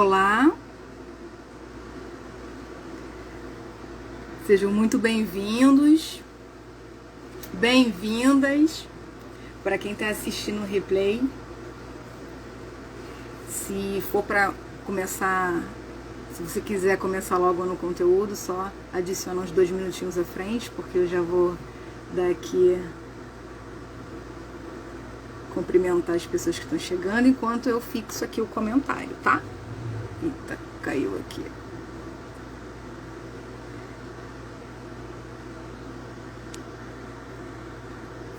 Olá, sejam muito bem-vindos, bem-vindas para quem está assistindo o replay. Se for para começar, se você quiser começar logo no conteúdo, só adiciona uns 2 minutinhos à frente, porque eu já vou dar aqui cumprimentar as pessoas que estão chegando enquanto eu fixo aqui o comentário, tá? Eita, caiu aqui.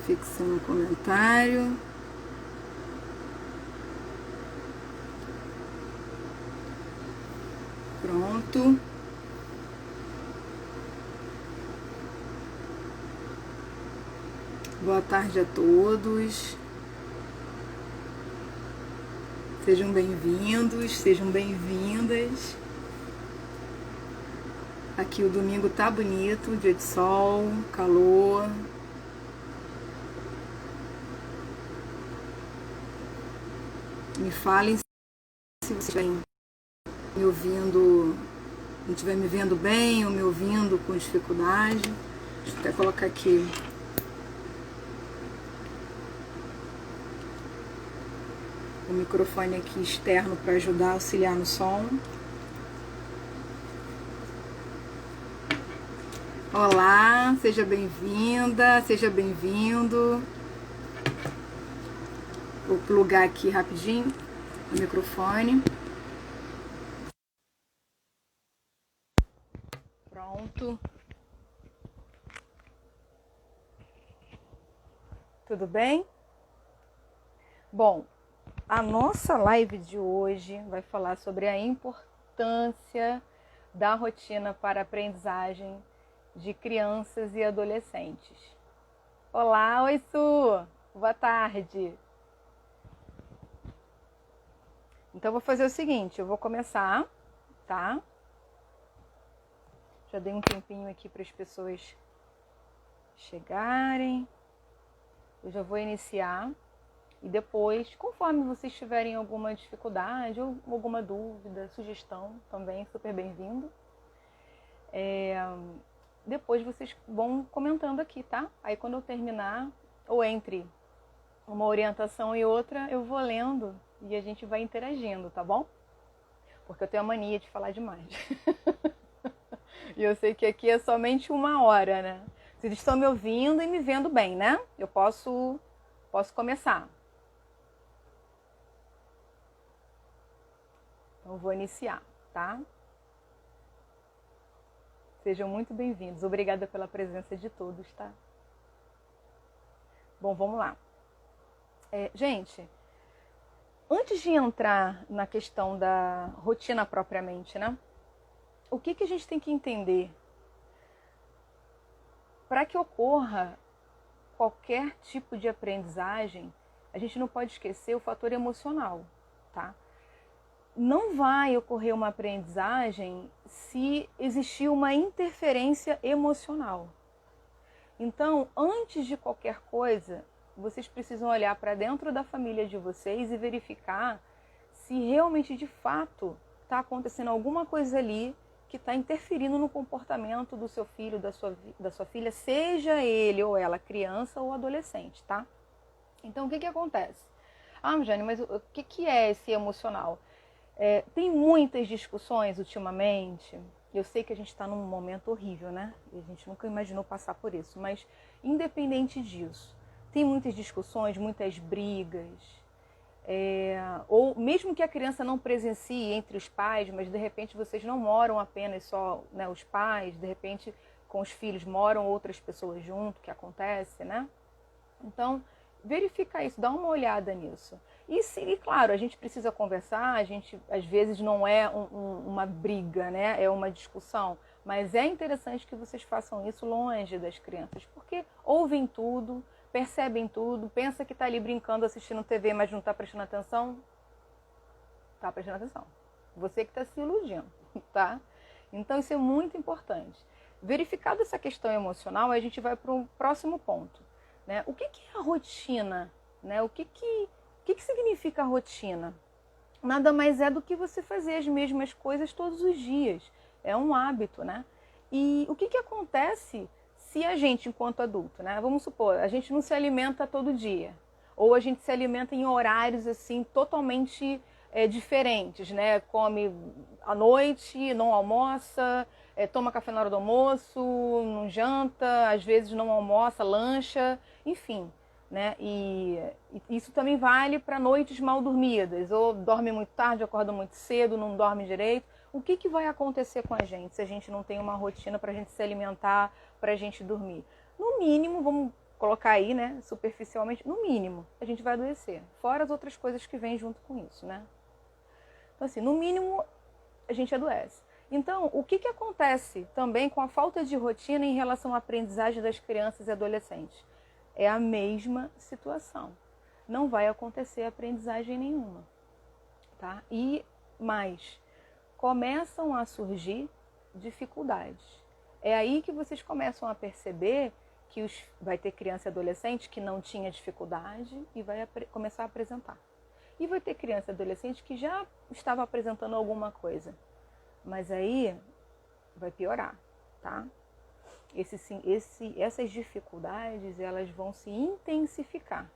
Fixando o comentário. Pronto. Boa tarde a todos. Sejam bem-vindos, sejam bem-vindas. Aqui o domingo tá bonito, dia de sol, calor. Me falem se vocês estiverem me ouvindo, não estiver me vendo bem ou me ouvindo com dificuldade. Deixa eu até colocar aqui o microfone aqui externo para ajudar a auxiliar no som. Olá, seja bem-vinda, seja bem-vindo. Vou plugar aqui rapidinho o microfone. Pronto. Tudo bem? Bom, a nossa live de hoje vai falar sobre a importância da rotina para a aprendizagem de crianças e adolescentes. Olá, oi Su! Boa tarde! Então, eu vou fazer o seguinte, eu vou começar, tá? Já dei um tempinho aqui para as pessoas chegarem. Eu já vou iniciar. E depois, conforme vocês tiverem alguma dificuldade ou alguma dúvida, sugestão também, super bem-vindo. Depois vocês vão comentando aqui, tá? Aí quando eu terminar, ou entre uma orientação e outra, eu vou lendo e a gente vai interagindo, tá bom? Porque eu tenho a mania de falar demais. E eu sei que aqui é somente 1 hora, né? Vocês estão me ouvindo e me vendo bem, né? Eu posso começar. Então, eu vou iniciar, tá? Sejam muito bem-vindos. Obrigada pela presença de todos, tá? Bom, vamos lá. Gente, antes de entrar na questão da rotina propriamente, né? O que a gente tem que entender? Para que ocorra qualquer tipo de aprendizagem, a gente não pode esquecer o fator emocional, tá? Não vai ocorrer uma aprendizagem se existir uma interferência emocional. Então, antes de qualquer coisa, vocês precisam olhar para dentro da família de vocês e verificar se realmente, de fato, está acontecendo alguma coisa ali que está interferindo no comportamento do seu filho, da sua filha, seja ele ou ela criança ou adolescente, tá? Então, o que acontece? Jane, mas o que é esse emocional? Tem muitas discussões ultimamente. Eu sei que a gente está num momento horrível, né? E a gente nunca imaginou passar por isso. Mas, independente disso, tem muitas discussões, muitas brigas. Ou mesmo que a criança não presencie entre os pais, mas de repente vocês não moram apenas só, né, os pais, de repente com os filhos moram outras pessoas junto, que acontece, né? Então, verifica isso, dá uma olhada nisso. E claro, a gente precisa conversar, a gente às vezes não é uma briga, né? É uma discussão. Mas é interessante que vocês façam isso longe das crianças, porque ouvem tudo, percebem tudo, pensa que está ali brincando, assistindo TV, mas não está prestando atenção. Está prestando atenção. Você que está se iludindo, tá? Então isso é muito importante. Verificada essa questão emocional, a gente vai para o próximo ponto. O que é a rotina? O que significa a rotina? nada mais é do que você fazer as mesmas coisas todos os dias. É um hábito, né? E o que acontece se a gente, enquanto adulto, né? Vamos supor, a gente não se alimenta todo dia. Ou a gente se alimenta em horários, assim, totalmente diferentes, né? Come à noite, não almoça, toma café na hora do almoço, não janta, às vezes não almoça, lancha, enfim. Né? E isso também vale para noites mal dormidas, ou dorme muito tarde, acorda muito cedo, não dorme direito. O que vai acontecer com a gente se a gente não tem uma rotina para a gente se alimentar, para a gente dormir? No mínimo, vamos colocar aí, né, superficialmente, no mínimo, a gente vai adoecer. Fora as outras coisas que vêm junto com isso, né? Então, assim, no mínimo, a gente adoece. Então, o que acontece também com a falta de rotina em relação à aprendizagem das crianças e adolescentes? É a mesma situação. Não vai acontecer aprendizagem nenhuma, tá? E mais, começam a surgir dificuldades. É aí que vocês começam a perceber que vai ter criança e adolescente que não tinha dificuldade e vai começar a apresentar. E vai ter criança e adolescente que já estava apresentando alguma coisa. Mas aí vai piorar, tá? Essas dificuldades, elas vão se intensificar.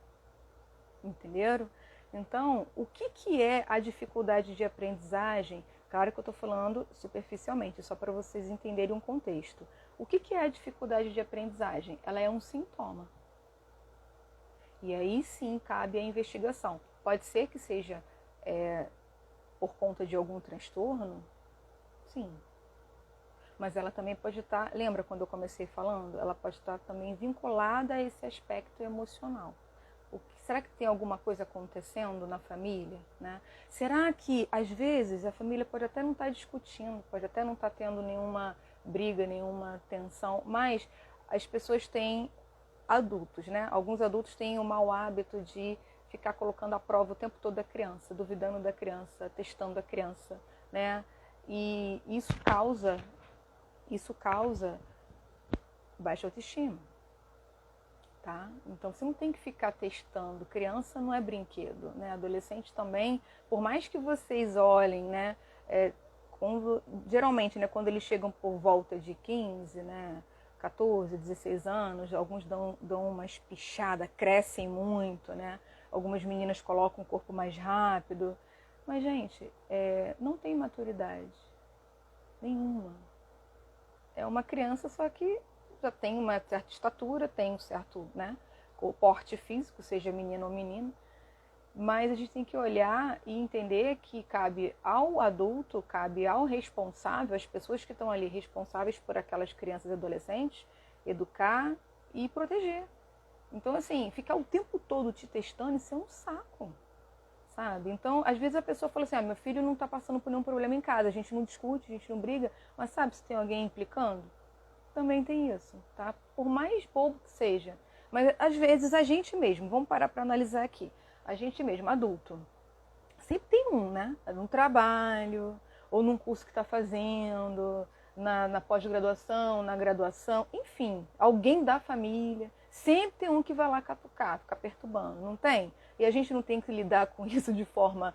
Entenderam? Então, o que é a dificuldade de aprendizagem? Claro que eu estou falando superficialmente, só para vocês entenderem um contexto. O que é a dificuldade de aprendizagem? Ela é um sintoma. E aí sim cabe a investigação. Pode ser que seja por conta de algum transtorno? Sim. Mas ela também pode estar, lembra quando eu comecei falando? Ela pode estar também vinculada a esse aspecto emocional. Será que tem alguma coisa acontecendo na família? Né? Será que, às vezes, a família pode até não estar discutindo, pode até não estar tendo nenhuma briga, nenhuma tensão, mas as pessoas têm adultos, né? Alguns adultos têm o mau hábito de ficar colocando à prova o tempo todo a criança, duvidando da criança, testando a criança, né? E isso causa baixa autoestima. Tá? Então você não tem que ficar testando. Criança não é brinquedo, né? Adolescente também, por mais que vocês olhem, né? Geralmente, né, quando eles chegam por volta de 15, né, 14, 16 anos, alguns dão uma espichada, crescem muito, né? Algumas meninas colocam o corpo mais rápido. Mas, gente, não tem maturidade nenhuma. É uma criança, só que já tem uma certa estatura, tem um certo, né, porte físico, seja menino ou menina. Mas a gente tem que olhar e entender que cabe ao adulto, cabe ao responsável, as pessoas que estão ali responsáveis por aquelas crianças e adolescentes, educar e proteger. Então, assim, ficar o tempo todo te testando, isso é um saco, sabe? Então, às vezes a pessoa fala assim, meu filho não está passando por nenhum problema em casa, a gente não discute, a gente não briga, mas sabe se tem alguém implicando? Também tem isso, tá? Por mais bobo que seja. Mas às vezes a gente mesmo, vamos parar para analisar aqui, a gente mesmo, adulto, sempre tem um, né? No trabalho, ou num curso que está fazendo, na pós-graduação, na graduação, enfim, alguém da família, sempre tem um que vai lá catucar, ficar perturbando, não tem? E a gente não tem que lidar com isso de forma,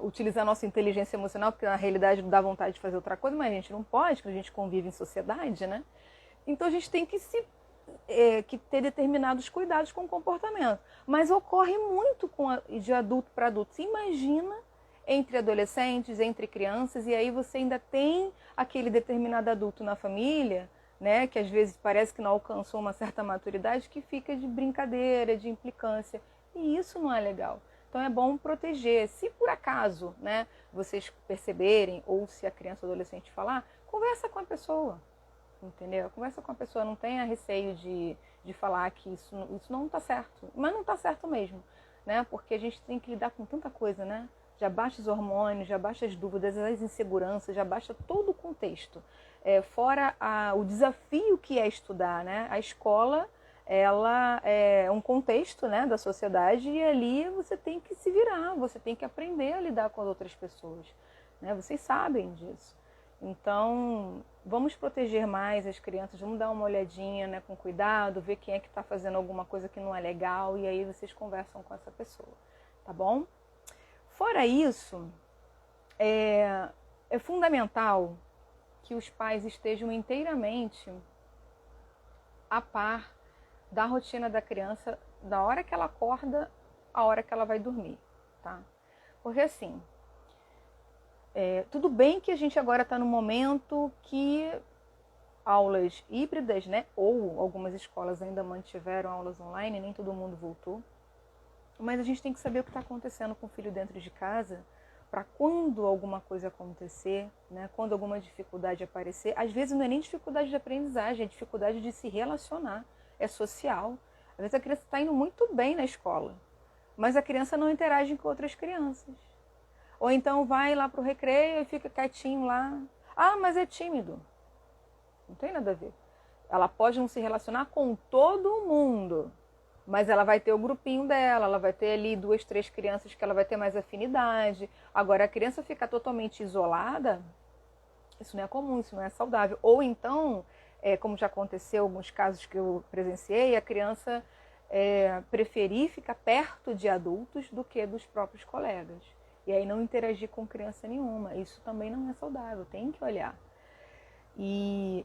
utilizar a nossa inteligência emocional, porque na realidade não dá vontade de fazer outra coisa, mas a gente não pode, porque a gente convive em sociedade, né? Então a gente tem que que ter determinados cuidados com o comportamento. Mas ocorre muito de adulto para adulto. Você imagina entre adolescentes, entre crianças, e aí você ainda tem aquele determinado adulto na família, né, que às vezes parece que não alcançou uma certa maturidade, que fica de brincadeira, de implicância. E isso não é legal. Então é bom proteger. Se por acaso, né, vocês perceberem, ou se a criança ou adolescente falar, conversa com a pessoa. Entendeu? Conversa com a pessoa, não tenha receio de falar que isso não está certo. Mas não está certo mesmo, né? Porque a gente tem que lidar com tanta coisa, né? Já baixa os hormônios, já baixa as dúvidas, as inseguranças, já baixa todo o contexto. Fora o desafio que é estudar, né? A escola, ela é um contexto, né, da sociedade, e ali você tem que se virar, você tem que aprender a lidar com as outras pessoas, né? Vocês sabem disso. Então, vamos proteger mais as crianças, vamos dar uma olhadinha, né, com cuidado, ver quem é que está fazendo alguma coisa que não é legal, e aí vocês conversam com essa pessoa, tá bom? Fora isso, é fundamental que os pais estejam inteiramente a par da rotina da criança, da hora que ela acorda, à hora que ela vai dormir, tá? Porque assim, tudo bem que a gente agora está no momento que aulas híbridas, né? Ou algumas escolas ainda mantiveram aulas online, nem todo mundo voltou. Mas a gente tem que saber o que está acontecendo com o filho dentro de casa, para quando alguma coisa acontecer, né? Quando alguma dificuldade aparecer, às vezes não é nem dificuldade de aprendizagem, é dificuldade de se relacionar, é social. Às vezes a criança está indo muito bem na escola, mas a criança não interage com outras crianças. Ou então vai lá para o recreio e fica quietinho lá. Ah, mas é tímido. Não tem nada a ver. Ela pode não se relacionar com todo mundo, mas ela vai ter o grupinho dela, ela vai ter ali 2, 3 crianças que ela vai ter mais afinidade. Agora, a criança ficar totalmente isolada, isso não é comum, isso não é saudável. Ou então, como já aconteceu em alguns casos que eu presenciei, a criança preferir ficar perto de adultos do que dos próprios colegas. E aí não interagir com criança nenhuma. Isso também não é saudável, tem que olhar. E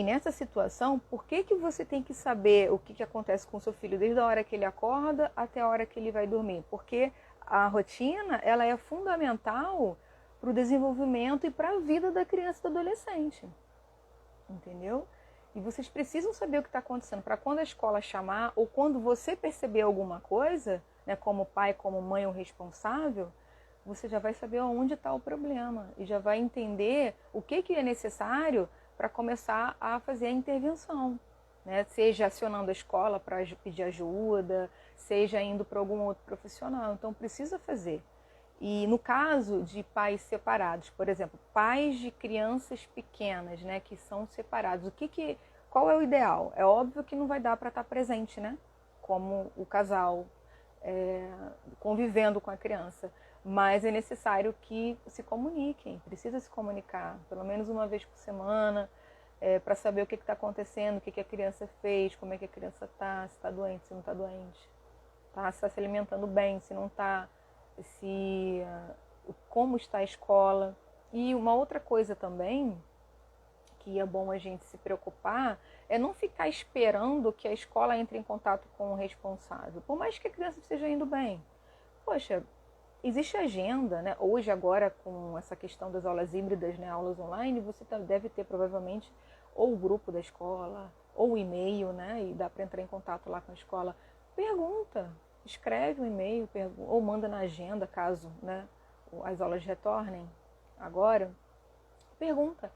nessa situação, por que você tem que saber o que acontece com o seu filho desde a hora que ele acorda até a hora que ele vai dormir? Porque a rotina, ela é fundamental para o desenvolvimento e para a vida da criança e do adolescente. Entendeu? E vocês precisam saber o que está acontecendo para quando a escola chamar ou quando você perceber alguma coisa, né, como pai, como mãe ou responsável, você já vai saber onde está o problema e já vai entender o que é necessário para começar a fazer a intervenção, né? Seja acionando a escola para pedir ajuda, seja indo para algum outro profissional. Então precisa fazer. E no caso de pais separados, por exemplo, pais de crianças pequenas, né, que são separados, qual é o ideal? É óbvio que não vai dar para estar presente, né? Como o casal convivendo com a criança. Mas é necessário que se comuniquem, precisa se comunicar, pelo menos uma vez por semana, para saber o que está acontecendo, o que a criança fez, como é que a criança está, se está doente, se não está doente, tá? Se está se alimentando bem, se não está, como está a escola. E uma outra coisa também, que é bom a gente se preocupar, é não ficar esperando que a escola entre em contato com o responsável, por mais que a criança esteja indo bem. Poxa, existe agenda, né? Hoje, agora, com essa questão das aulas híbridas, né? Aulas online, você deve ter provavelmente ou o grupo da escola, ou o e-mail, né? E dá para entrar em contato lá com a escola. Pergunta, escreve um e-mail, ou manda na agenda, caso, né, as aulas retornem agora. Pergunta,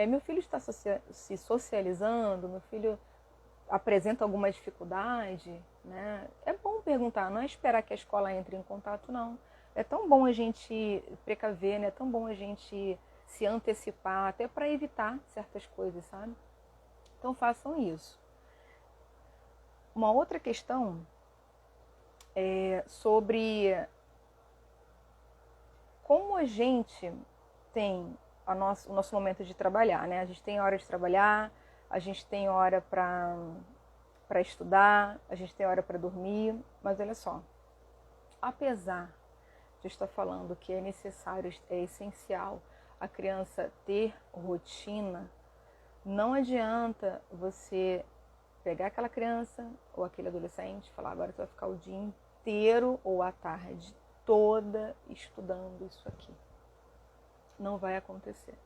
meu filho está se socializando, meu filho apresenta alguma dificuldade, né? É bom perguntar, não é esperar que a escola entre em contato, não. É tão bom a gente precaver, né? É tão bom a gente se antecipar, até para evitar certas coisas, sabe? Então façam isso. Uma outra questão é sobre como a gente tem o nosso momento de trabalhar, né? A gente tem hora de trabalhar, a gente tem hora para estudar, a gente tem hora para dormir, mas olha só, apesar de estar falando que é necessário, é essencial a criança ter rotina, não adianta você pegar aquela criança ou aquele adolescente e falar, agora você vai ficar o dia inteiro ou a tarde toda estudando isso aqui. Não vai acontecer.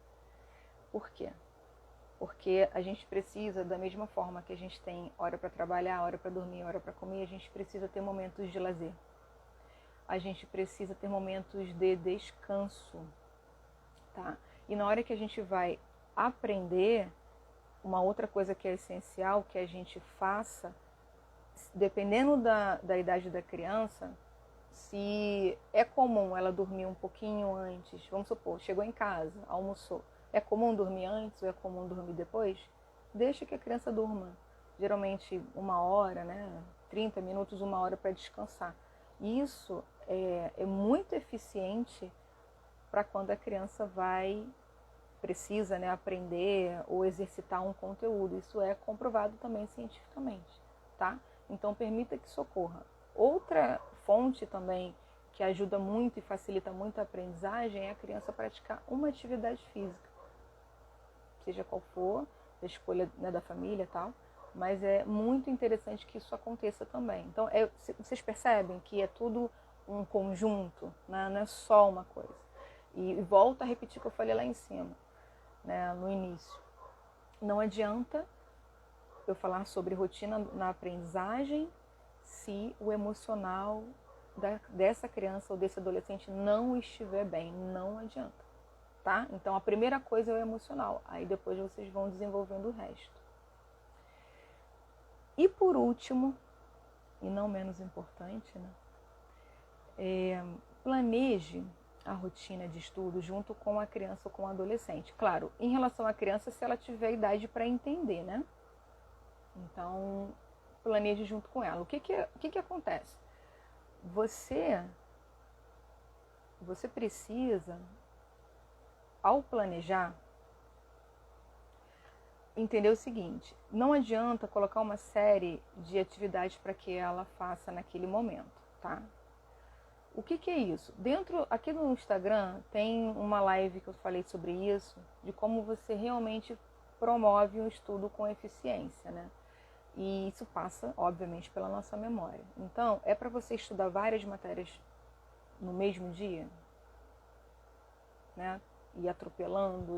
Por quê? Porque a gente precisa, da mesma forma que a gente tem hora para trabalhar, hora para dormir, hora para comer, a gente precisa ter momentos de lazer. A gente precisa ter momentos de descanso, tá? E na hora que a gente vai aprender, uma outra coisa que é essencial que a gente faça, dependendo da idade da criança, se é comum ela dormir um pouquinho antes, vamos supor, chegou em casa, almoçou, é comum dormir antes ou é comum dormir depois? Deixa que a criança durma, geralmente 1 hora, né? 30 minutos, 1 hora para descansar. Isso é muito eficiente para quando a criança precisa, né, aprender ou exercitar um conteúdo. Isso é comprovado também cientificamente, tá? Então permita que socorra. Outra fonte também que ajuda muito e facilita muito a aprendizagem é a criança praticar uma atividade física, seja qual for, a escolha, né, da família e tal, mas é muito interessante que isso aconteça também. Então, vocês percebem que é tudo um conjunto, né? Não é só uma coisa. E volto a repetir o que eu falei lá em cima, né, no início. Não adianta eu falar sobre rotina na aprendizagem se o emocional dessa criança ou desse adolescente não estiver bem. Não adianta, tá? Então, a primeira coisa é o emocional. Aí depois vocês vão desenvolvendo o resto. E por último, e não menos importante, né? Planeje a rotina de estudo junto com a criança ou com o adolescente. Claro, em relação à criança, se ela tiver idade para entender, né? Então, planeje junto com ela. O que acontece? Você precisa, ao planejar, entender o seguinte: não adianta colocar uma série de atividades para que ela faça naquele momento, tá? O que é isso? Aqui no Instagram tem uma live que eu falei sobre isso, de como você realmente promove um estudo com eficiência, né? E isso passa, obviamente, pela nossa memória. Então, é para você estudar várias matérias no mesmo dia, né? E atropelando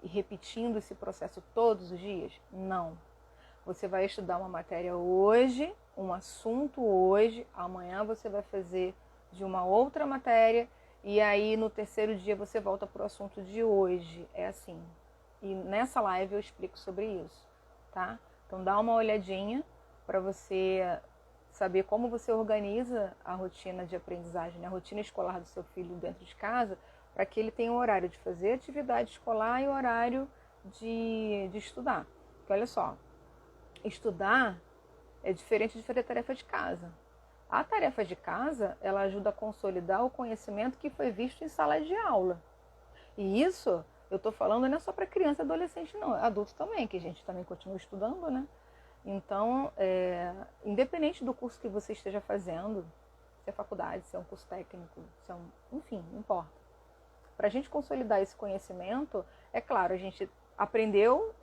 e repetindo esse processo todos os dias? Não. Você vai estudar uma matéria hoje, um assunto hoje, amanhã você vai fazer de uma outra matéria e aí no terceiro dia você volta para o assunto de hoje. É assim. E nessa live eu explico sobre isso, tá? Então dá uma olhadinha para você saber como você organiza a rotina de aprendizagem, a rotina escolar do seu filho dentro de casa, para que ele tenha o horário de fazer atividade escolar e o horário de estudar. Porque olha só, estudar é diferente de fazer tarefa de casa. A tarefa de casa, ela ajuda a consolidar o conhecimento que foi visto em sala de aula. E isso, eu estou falando não é só para criança e adolescente, não. Adultos também, que a gente também continua estudando, né? Então, independente do curso que você esteja fazendo, se é faculdade, se é um curso técnico, se é enfim, não importa. Para a gente consolidar esse conhecimento, é claro, a gente aprendeu,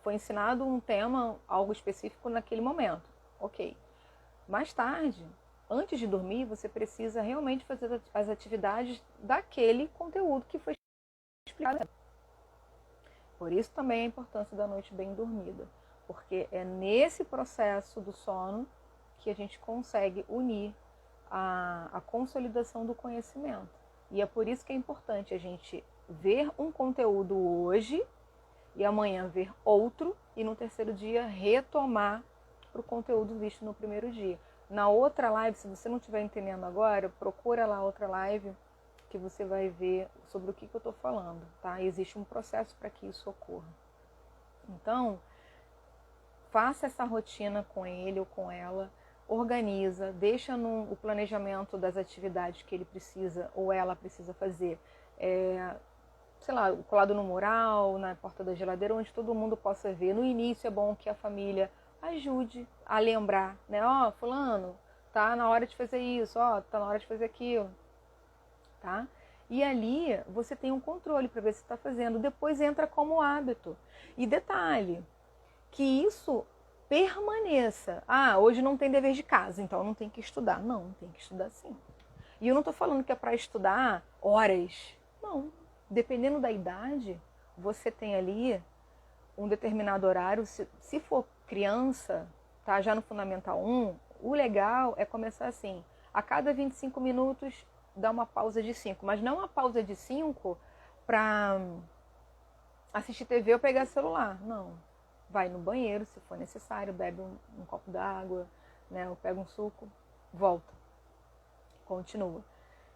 foi ensinado um tema, algo específico naquele momento. Ok. Mais tarde, antes de dormir, você precisa realmente fazer as atividades daquele conteúdo que foi explicado. Por isso também a importância da noite bem dormida. Porque é nesse processo do sono que a gente consegue unir a consolidação do conhecimento. E é por isso que é importante a gente ver um conteúdo hoje e amanhã ver outro e no terceiro dia retomar para o conteúdo visto no primeiro dia. Na outra live, se você não estiver entendendo agora, procura lá outra live que você vai ver sobre o que eu estou falando, tá? Existe um processo para que isso ocorra. Então, faça essa rotina com ele ou com ela, organiza, deixa o planejamento das atividades que ele precisa ou ela precisa fazer, sei lá, colado no mural, na porta da geladeira, onde todo mundo possa ver. No início é bom que a família ajude a lembrar, né? Ó, fulano, tá na hora de fazer isso, ó, tá na hora de fazer aquilo, tá? E ali você tem um controle para ver se está fazendo. Depois entra como hábito. E detalhe, que isso permaneça. Ah, hoje não tem dever de casa, então não tem que estudar. Não, tem que estudar sim. E eu não estou falando que é para estudar horas. Não. Dependendo da idade, você tem ali um determinado horário. Se for criança, tá, já no Fundamental 1, o legal é começar assim. A cada 25 minutos, dá uma pausa de 5. Mas não uma pausa de 5 para assistir TV ou pegar celular. Não. Vai no banheiro, se for necessário, bebe um copo d'água, né, ou pega um suco, volta. Continua.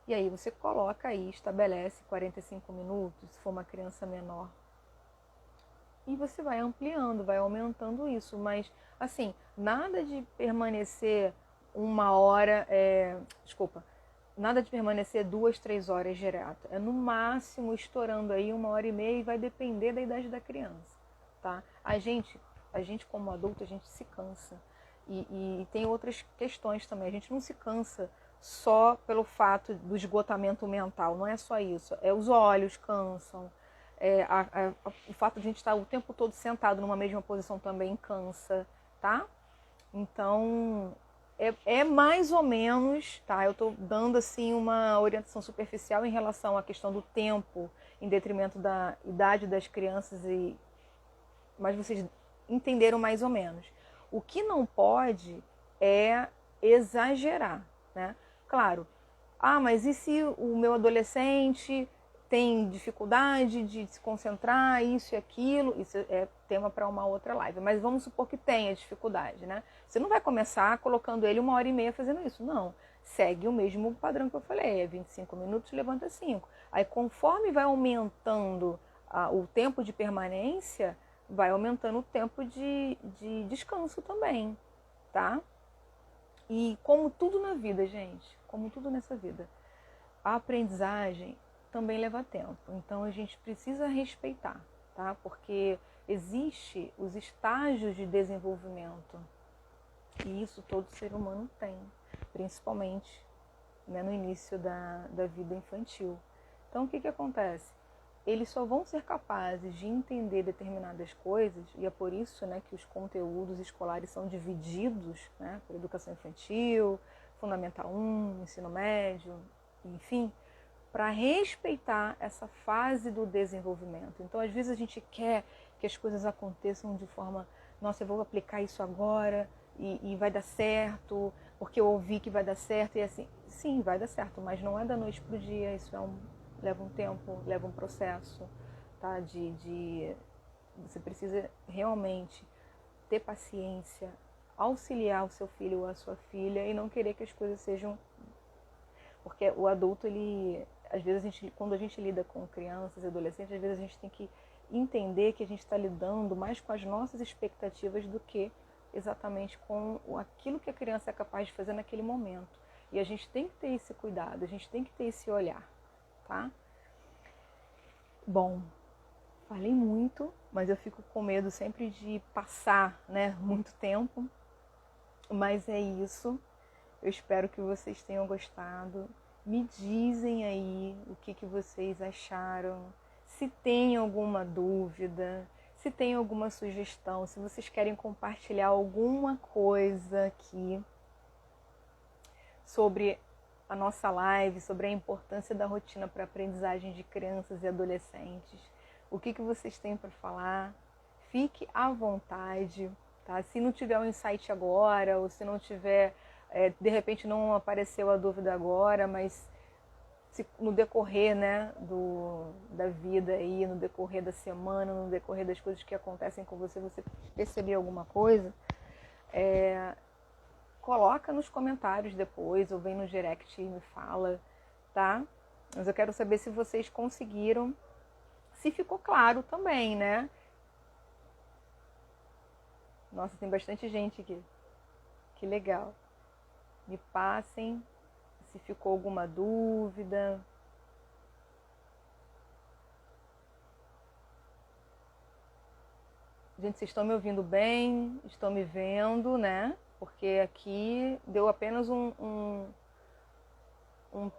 E aí você coloca aí, estabelece 45 minutos, se for uma criança menor. E você vai ampliando, vai aumentando isso. Mas, assim, nada de permanecer uma hora, nada de permanecer 2, 3 horas direto. É no máximo estourando aí 1h30 e vai depender da idade da criança, tá? A gente como adulto, a gente se cansa. E tem outras questões também. A gente não se cansa só pelo fato do esgotamento mental, não é só isso. Os olhos cansam, o fato de a gente estar o tempo todo sentado numa mesma posição também cansa, tá? Então, é mais ou menos, tá? Eu estou dando assim uma orientação superficial em relação à questão do tempo, em detrimento da idade das crianças, mas vocês entenderam mais ou menos. O que não pode é exagerar, né? Claro, mas e se o meu adolescente tem dificuldade de se concentrar, isso e aquilo? Isso é tema para uma outra live. Mas vamos supor que tenha dificuldade, né? Você não vai começar colocando ele 1h30 fazendo isso, não. Segue o mesmo padrão que eu falei, 25 minutos, levanta 5. Aí conforme vai aumentando o tempo de permanência, vai aumentando o tempo de descanso também, tá? E como tudo na vida, gente, como tudo nessa vida, a aprendizagem também leva tempo. Então a gente precisa respeitar, tá? Porque existe os estágios de desenvolvimento. E isso todo ser humano tem, principalmente, né, no início da vida infantil. Então o que acontece? Eles só vão ser capazes de entender determinadas coisas, e é por isso, né, que os conteúdos escolares são divididos, né, por educação infantil, Fundamental 1, ensino médio, enfim, para respeitar essa fase do desenvolvimento. Então, às vezes a gente quer que as coisas aconteçam de forma, nossa, eu vou aplicar isso agora e vai dar certo, porque eu ouvi que vai dar certo, e assim, sim, vai dar certo, mas não é da noite para o dia, isso leva um tempo, leva um processo, tá? Você precisa realmente ter paciência, auxiliar o seu filho ou a sua filha e não querer que as coisas sejam... Porque o adulto, às vezes, quando a gente lida com crianças e adolescentes, às vezes a gente tem que entender que a gente está lidando mais com as nossas expectativas do que exatamente com aquilo que a criança é capaz de fazer naquele momento. E a gente tem que ter esse cuidado, a gente tem que ter esse olhar, tá? Bom, falei muito, mas eu fico com medo sempre de passar, né, muito tempo. Mas é isso. Eu espero que vocês tenham gostado. Me dizem aí o que vocês acharam. Se tem alguma dúvida, se tem alguma sugestão, se vocês querem compartilhar alguma coisa aqui sobre a nossa live, sobre a importância da rotina para a aprendizagem de crianças e adolescentes, o que vocês têm para falar, fique à vontade, tá? Se não tiver um insight agora, ou se não tiver, de repente não apareceu a dúvida agora, mas se no decorrer, né, da vida aí, no decorrer da semana, no decorrer das coisas que acontecem com você, você perceber alguma coisa, coloca nos comentários depois, ou vem no direct e me fala, tá? Mas eu quero saber se vocês conseguiram, se ficou claro também, né? Nossa, tem bastante gente aqui. Que legal. Me passem se ficou alguma dúvida. Gente, vocês estão me ouvindo bem? Estão me vendo, né? Porque aqui deu apenas um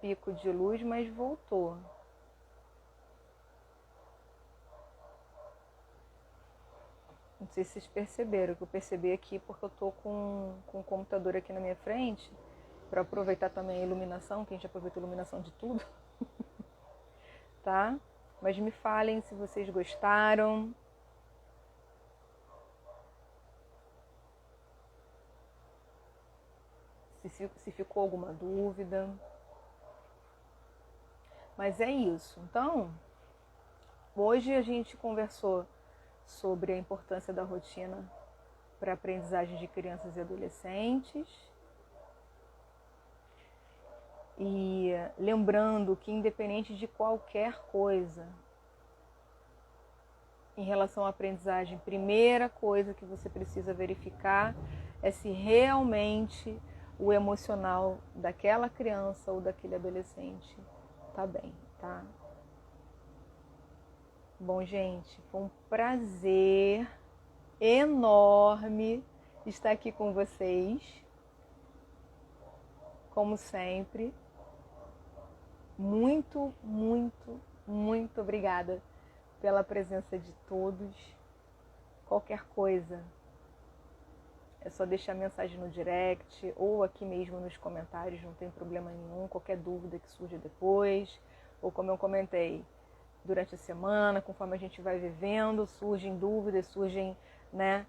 pico de luz, mas voltou. Não sei se vocês perceberam, que eu percebi aqui porque eu tô com o computador aqui na minha frente, para aproveitar também a iluminação, que a gente aproveita a iluminação de tudo, tá? Mas me falem se vocês gostaram. Se ficou alguma dúvida. Mas é isso. Então, hoje a gente conversou sobre a importância da rotina para a aprendizagem de crianças e adolescentes. E lembrando que, independente de qualquer coisa em relação à aprendizagem, primeira coisa que você precisa verificar é se realmente o emocional daquela criança ou daquele adolescente tá bem, tá? Bom, gente, foi um prazer enorme estar aqui com vocês. como sempre, muito, muito, muito obrigada pela presença de todos. Qualquer coisa, é só deixar mensagem no direct ou aqui mesmo nos comentários, não tem problema nenhum. Qualquer dúvida que surja depois, ou como eu comentei, durante a semana, conforme a gente vai vivendo, surgem dúvidas, surgem, né?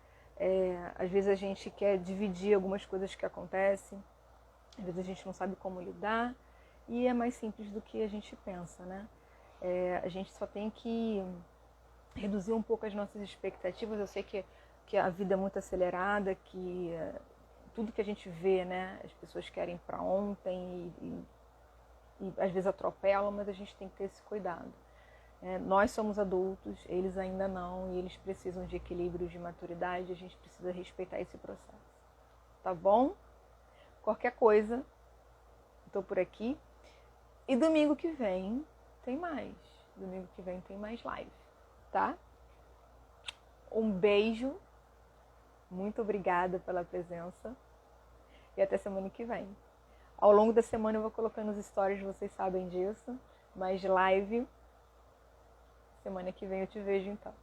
Às vezes a gente quer dividir algumas coisas que acontecem, às vezes a gente não sabe como lidar, e é mais simples do que a gente pensa, né? A gente só tem que reduzir um pouco as nossas expectativas. Eu sei que a vida é muito acelerada, que tudo que a gente vê, né, as pessoas querem para ontem e às vezes atropelam, mas a gente tem que ter esse cuidado. Nós somos adultos, eles ainda não, e eles precisam de equilíbrio, de maturidade, a gente precisa respeitar esse processo. Tá bom? Qualquer coisa, estou por aqui. E domingo que vem tem mais. Domingo que vem tem mais live, tá? Um beijo, muito obrigada pela presença e até semana que vem. Ao longo da semana eu vou colocando os stories, vocês sabem disso, mas live, semana que vem eu te vejo então.